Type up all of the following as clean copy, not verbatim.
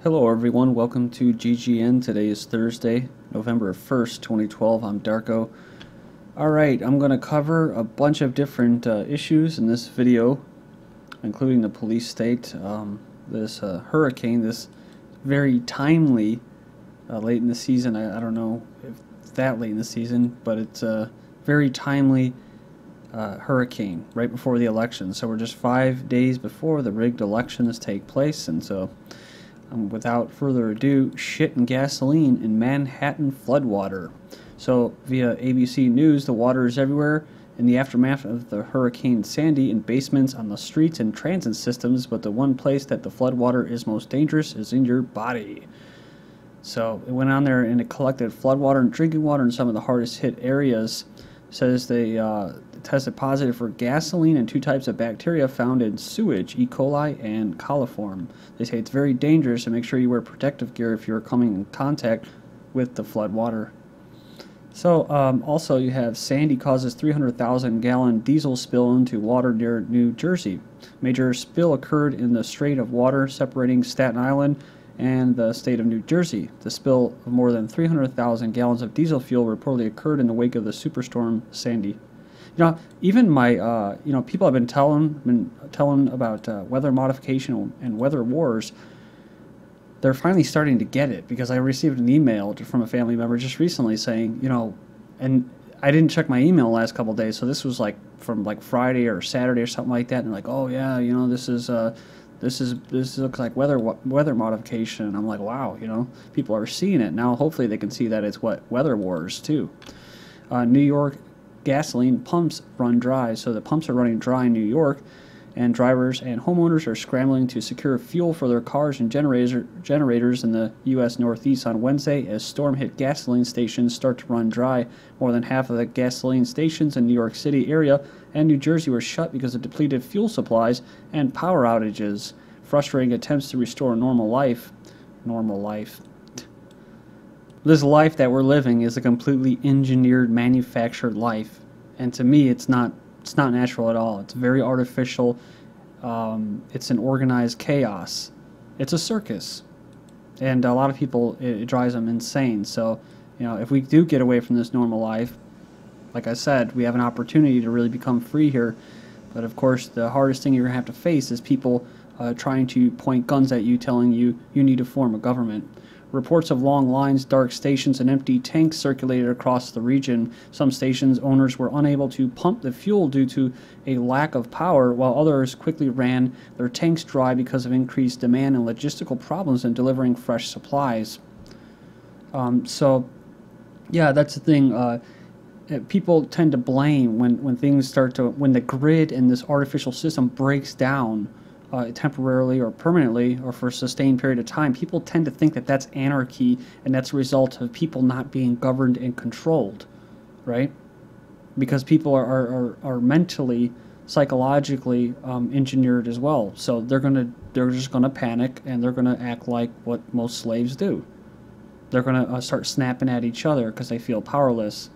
Hello everyone, welcome to GGN. Today is Thursday, November 1st, 2012. I'm Darko. Alright, I'm going to cover a bunch of different issues in this video, including the police state, this hurricane, this very timely, late in the season. I don't know if it's that late in the season, but it's a very timely hurricane right before the election. So we're just 5 days before the rigged elections take place, and so without further ado, shit and gasoline in Manhattan floodwater. So via ABC News, the water is everywhere in the aftermath of the Hurricane Sandy, in basements, on the streets, and transit systems, but the one place that the floodwater is most dangerous is in your body. So it went on there and it collected floodwater and drinking water in some of the hardest hit areas. Says they tested positive for gasoline and two types of bacteria found in sewage, E. coli and coliform. They say it's very dangerous, so make sure you wear protective gear if you're coming in contact with the flood water. So also you have Sandy causes 300,000 gallon diesel spill into water near New Jersey. Major spill occurred in the strait of water separating Staten Island and the state of New Jersey. The spill of more than 300,000 gallons of diesel fuel reportedly occurred in the wake of the superstorm Sandy. You know, even my, people have been telling about weather modification and weather wars. They're finally starting to get it, because I received an email from a family member just recently saying, and I didn't check my email the last couple of days, so this was like from like Friday or Saturday or something like that, and like, oh yeah, this looks like weather modification. And I'm like, wow, people are seeing it now. Hopefully they can see that it's weather wars too. New York gasoline pumps run dry, so the pumps are running dry in New York, and drivers and homeowners are scrambling to secure fuel for their cars and generators in the U.S. Northeast on Wednesday as storm-hit gasoline stations start to run dry. More than half of the gasoline stations in New York City area and New Jersey were shut because of depleted fuel supplies and power outages, frustrating attempts to restore normal life. This life that we're living is a completely engineered, manufactured life, and to me it's not natural at all. It's very artificial. It's an organized chaos. It's a circus, and a lot of people, it drives them insane. So if we do get away from this normal life, like I said, we have an opportunity to really become free here. But of course, the hardest thing you're going to have to face is people trying to point guns at you, telling you you need to form a government. Reports of long lines, dark stations, and empty tanks circulated across the region. Some stations owners were unable to pump the fuel due to a lack of power, while others quickly ran their tanks dry because of increased demand and logistical problems in delivering fresh supplies. So, yeah, that's the thing. People tend to blame when things when the grid and this artificial system breaks down temporarily or permanently or for a sustained period of time. People tend to think that that's anarchy, and that's a result of people not being governed and controlled, right? Because people are mentally, psychologically engineered as well. So they're just gonna panic, and they're gonna act like what most slaves do. They're gonna start snapping at each other because they feel powerless.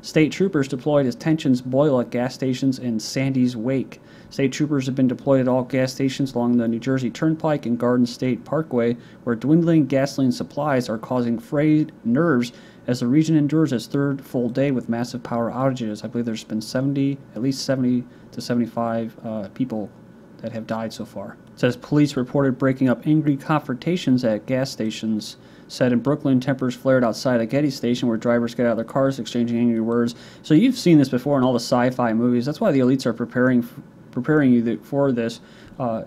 State troopers deployed as tensions boil at gas stations in Sandy's wake. State troopers have been deployed at all gas stations along the New Jersey Turnpike and Garden State Parkway, where dwindling gasoline supplies are causing frayed nerves as the region endures its third full day with massive power outages. I believe there's been at least 70 to 75 people that have died so far. It says police reported breaking up angry confrontations at gas stations. Said in Brooklyn, tempers flared outside a Getty station where drivers get out of their cars exchanging angry words. So you've seen this before in all the sci-fi movies. That's why the elites are preparing you for this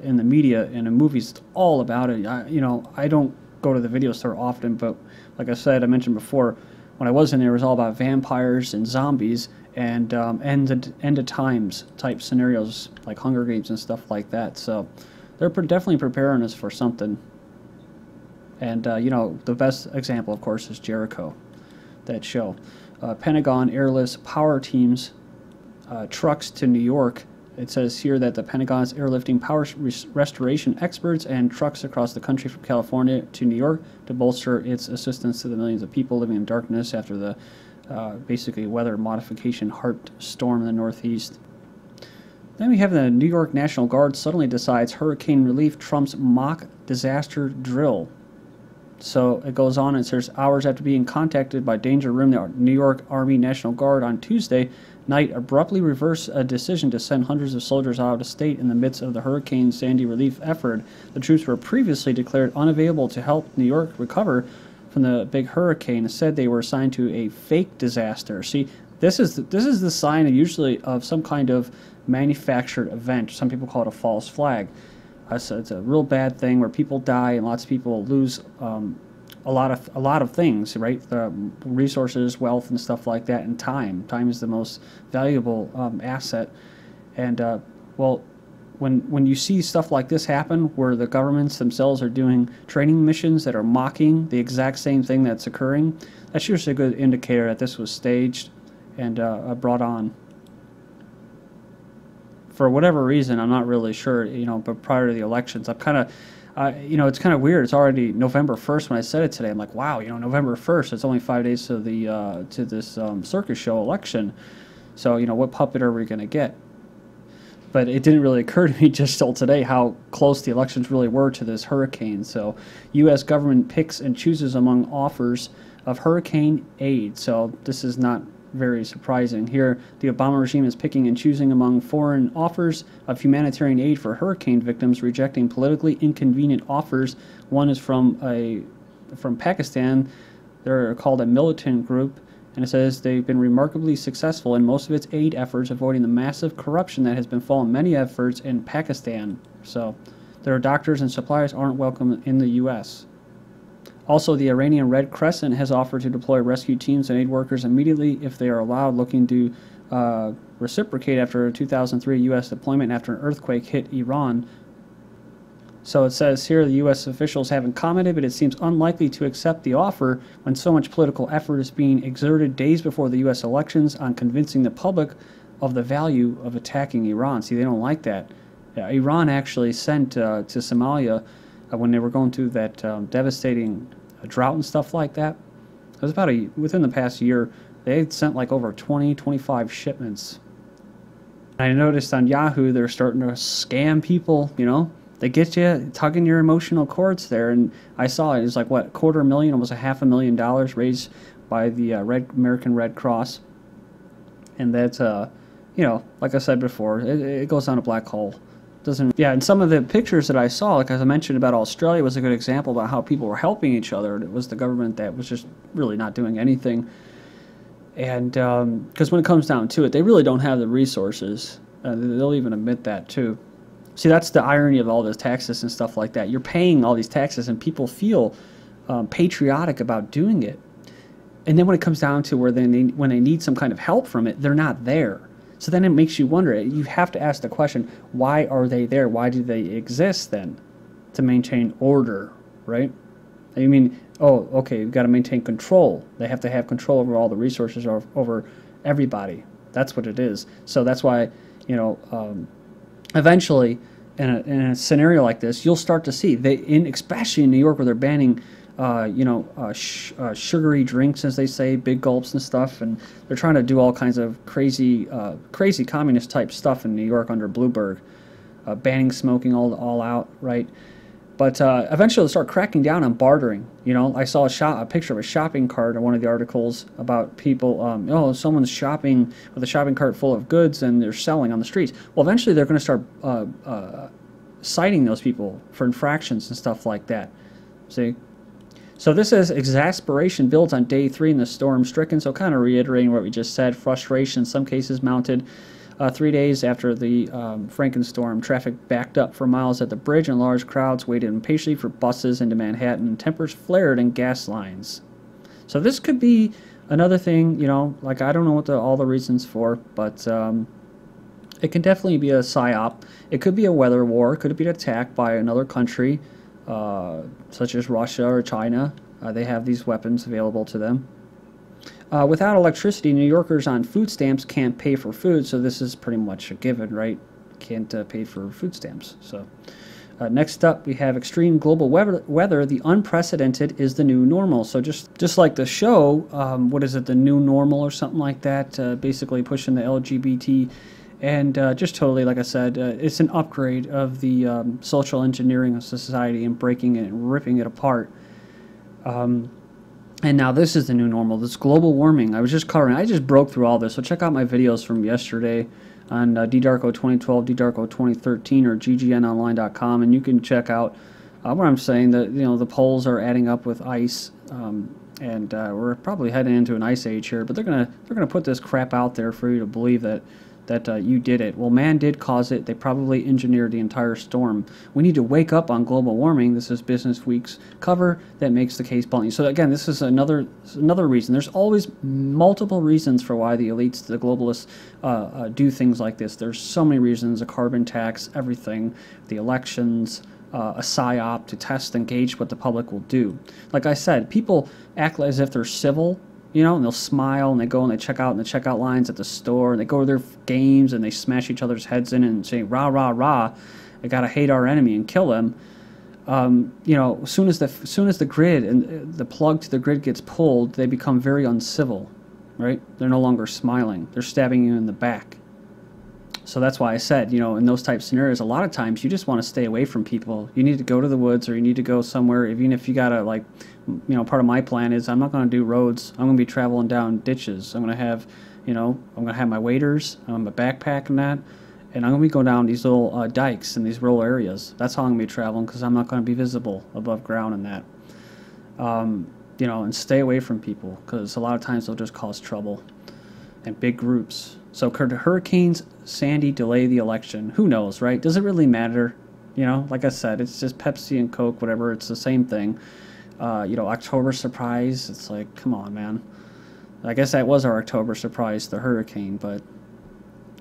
in the media and in movies. It's all about it. I don't go to the video store often, but like I said, I mentioned before, when I was in there, it was all about vampires and zombies and end of times type scenarios like Hunger Games and stuff like that. So they're definitely preparing us for something. And, the best example, of course, is Jericho, that show. Pentagon airlifts power teams, trucks to New York. It says here that the Pentagon is airlifting power restoration experts and trucks across the country from California to New York to bolster its assistance to the millions of people living in darkness after the basically weather modification harped storm in the Northeast. Then we have the New York National Guard suddenly decides hurricane relief trumps mock disaster drill. So it goes on and says, hours after being contacted by Danger Room, the New York Army National Guard on Tuesday night abruptly reversed a decision to send hundreds of soldiers out of state in the midst of the Hurricane Sandy relief effort. The troops were previously declared unavailable to help New York recover from the big hurricane and said they were assigned to a fake disaster. See, this is the sign usually of some kind of manufactured event. Some people call it a false flag. So it's a real bad thing where people die and lots of people lose a lot of things, right? The resources, wealth, and stuff like that, and time. Time is the most valuable asset. And well, when you see stuff like this happen, where the governments themselves are doing training missions that are mocking the exact same thing that's occurring, that's usually a good indicator that this was staged and brought on. For whatever reason, I'm not really sure, but prior to the elections, I'm kind of, it's kind of weird. It's already November 1st when I said it today. I'm like, wow, November 1st, it's only 5 days to this circus show election. So, what puppet are we going to get? But it didn't really occur to me just till today how close the elections really were to this hurricane. So, U.S. government picks and chooses among offers of hurricane aid. So, this is not very surprising. Here, the Obama regime is picking and choosing among foreign offers of humanitarian aid for hurricane victims, rejecting politically inconvenient offers. One is from Pakistan. They're called a militant group, and it says they've been remarkably successful in most of its aid efforts, avoiding the massive corruption that has befallen many efforts in Pakistan. So, their doctors and suppliers aren't welcome in the U.S. Also, the Iranian Red Crescent has offered to deploy rescue teams and aid workers immediately if they are allowed, looking to reciprocate after a 2003 U.S. deployment after an earthquake hit Iran. So it says here the U.S. officials haven't commented, but it seems unlikely to accept the offer when so much political effort is being exerted days before the U.S. elections on convincing the public of the value of attacking Iran. See, they don't like that. Iran actually sent to Somalia when they were going through that devastating drought and stuff like that. It was about within the past year, they had sent like over 25 shipments. I noticed on Yahoo they're starting to scam people, They get you tugging your emotional cords there, and I saw it was like, what, $250,000, almost $500,000 raised by the American Red Cross. And that's, like I said before, it goes down a black hole. And some of the pictures that I saw, like as I mentioned about Australia, was a good example about how people were helping each other. It was the government that was just really not doing anything. And because when it comes down to it, they really don't have the resources. They'll even admit that too. See, that's the irony of all those taxes and stuff like that. You're paying all these taxes and people feel patriotic about doing it. And then when it comes down to when they need some kind of help from it, they're not there. So then it makes you wonder, you have to ask the question, why are they there? Why do they exist then? To maintain order, right? I mean, oh, okay, you've got to maintain control. They have to have control over all the resources, over everybody. That's what it is. So that's why, eventually, in a scenario like this, you'll start to see, especially in New York where they're banning sugary drinks, as they say, big gulps and stuff, and they're trying to do all kinds of crazy communist type stuff in New York under Bloomberg, banning smoking all out, right? But eventually they'll start cracking down on bartering. I saw a picture of a shopping cart in one of the articles about people, someone's shopping with a shopping cart full of goods and they're selling on the streets. Well, eventually they're going to start citing those people for infractions and stuff like that. See? So this is Exasperation builds on day 3 in the storm-stricken. So kind of reiterating what we just said, frustration in some cases mounted 3 days after the Frankenstorm. Traffic backed up for miles at the bridge and large crowds waited impatiently for buses into Manhattan. Tempers flared in gas lines. So this could be another thing, like I don't know what all the reasons for, but it can definitely be a psyop. It could be a weather war. It could be an attack by another country. Such as Russia or China. They have these weapons available to them. Without electricity, New Yorkers on food stamps can't pay for food, so this is pretty much a given, right? Can't pay for food stamps. So next up, we have extreme global weather. The unprecedented is the new normal. So just like the show, what is it, the new normal or something like that, basically pushing the LGBT. And just totally, like I said, it's an upgrade of the social engineering of society and breaking it and ripping it apart. And now this is the new normal, this global warming. I just broke through all this. So check out my videos from yesterday on DDARCO 2012, DDARCO 2013, or GGNonline.com, and you can check out what I'm saying, that the poles are adding up with ice, and we're probably heading into an ice age here. But they're gonna put this crap out there for you to believe that you did it. Well, man did cause it. They probably engineered the entire storm. We need to wake up on global warming. This is Business Week's cover that makes the case bluntly. So again, this is another reason. There's always multiple reasons for why the elites, the globalists, do things like this. There's so many reasons: a carbon tax, everything, the elections, a psyop to test and gauge what the public will do. Like I said, people act as if they're civil. And they'll smile, and they go and they check out in the checkout lines at the store, and they go to their games, and they smash each other's heads in and say, rah, rah, rah, I gotta hate our enemy and kill them. As soon as the grid and the plug to the grid gets pulled, they become very uncivil, right? They're no longer smiling. They're stabbing you in the back. So that's why I said, in those type of scenarios, a lot of times you just want to stay away from people. You need to go to the woods, or you need to go somewhere, even if you got to, part of my plan is I'm not going to do roads. I'm going to be traveling down ditches. I'm going to have, I'm going to have my waders, my backpack and that, and I'm going to be going down these little dikes in these rural areas. That's how I'm going to be traveling, because I'm not going to be visible above ground in that. And stay away from people, because a lot of times they'll just cause trouble, and big groups. So could Hurricanes Sandy delay the election? Who knows, right? Does it really matter? Like I said, it's just Pepsi and Coke, whatever. It's the same thing. October surprise. It's like, come on, man. I guess that was our October surprise, the hurricane. But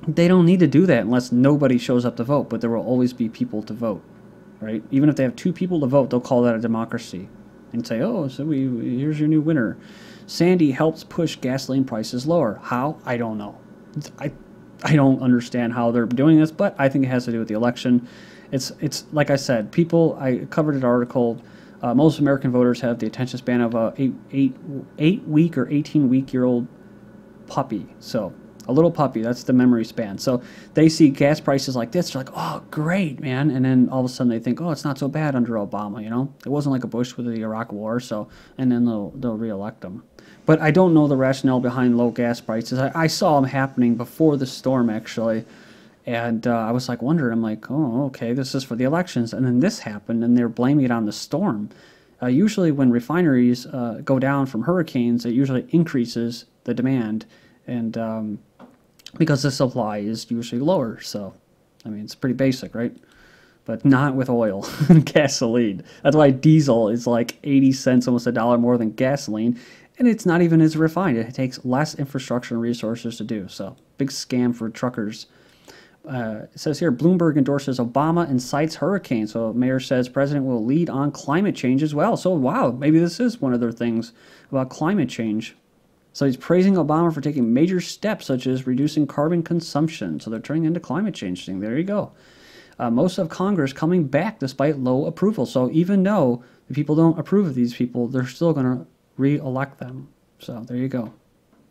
they don't need to do that unless nobody shows up to vote. But there will always be people to vote, right? Even if they have 2 people to vote, they'll call that a democracy and say, oh, so here's your new winner. Sandy helps push gasoline prices lower. How? I don't know. I don't understand how they're doing this, but I think it has to do with the election. It's like I said, I covered an article. Most American voters have the attention span of a 8-week or 18-week-year-old puppy. So a little puppy, that's the memory span. So they see gas prices like this, they're like, oh, great, man. And then all of a sudden they think, oh, it's not so bad under Obama, It wasn't like a Bush with the Iraq War, and then they'll reelect them. But I don't know the rationale behind low gas prices. I saw them happening before the storm, actually. And I was wondering, I'm like, oh, okay, this is for the elections. And then this happened, and they're blaming it on the storm. Usually when refineries go down from hurricanes, it usually increases the demand. And because the supply is usually lower. So, it's pretty basic, right? But not with oil and gasoline. That's why diesel is like 80 cents, almost $1 more than gasoline. And it's not even as refined. It takes less infrastructure and resources to do. So, big scam for truckers. It says here, Bloomberg endorses Obama and cites hurricane. So, mayor says president will lead on climate change as well. So, wow, maybe this is one of their things about climate change. So, he's praising Obama for taking major steps, such as reducing carbon consumption. So, they're turning into climate change thing. There you go. Most of Congress coming back despite low approval. So, even though the people don't approve of these people, they're still going to re-elect them. So there you go.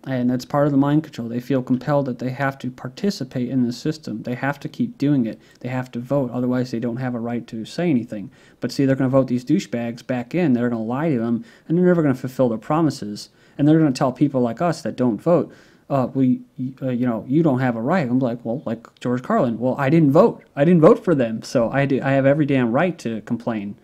And that's part of the mind control. They feel compelled that they have to participate in the system. They have to keep doing it. They have to vote. Otherwise, they don't have a right to say anything. But see, they're going to vote these douchebags back in. They're going to lie to them, and they're never going to fulfill their promises. And they're going to tell people like us that don't vote, you don't have a right. I'm like, well, like George Carlin. Well, I didn't vote. I didn't vote for them, so I have every damn right to complain.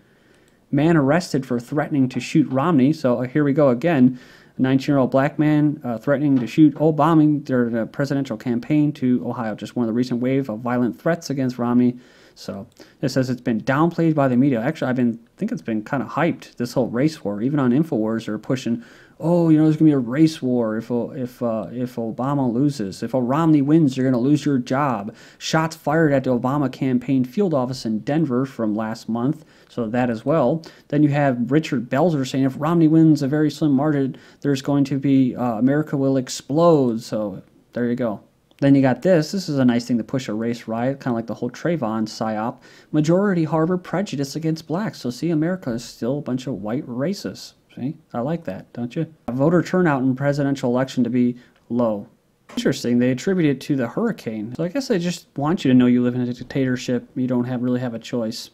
Man arrested for threatening to shoot Romney. So here we go again. A 19-year-old black man threatening to shoot Obama during a presidential campaign to Ohio. Just one of the recent wave of violent threats against Romney. So it says it's been downplayed by the media. Actually, think it's been kind of hyped, this whole race war. Even on InfoWars, they're pushing, there's going to be a race war if Obama loses. If Romney wins, you're going to lose your job. Shots fired at the Obama campaign field office in Denver from last month. So that as well. Then you have Richard Belzer saying if Romney wins a very slim margin, there's going to be, America will explode. So there you go. Then you got this. This is a nice thing to push a race riot, kind of like the whole Trayvon psyop. Majority harbor prejudice against blacks. So see, America is still a bunch of white racists. See, I like that, don't you? Voter turnout in presidential election to be low. Interesting, they attribute it to the hurricane. So I guess they just want you to know you live in a dictatorship. You don't really have a choice.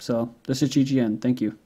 So this is GGN. Thank you.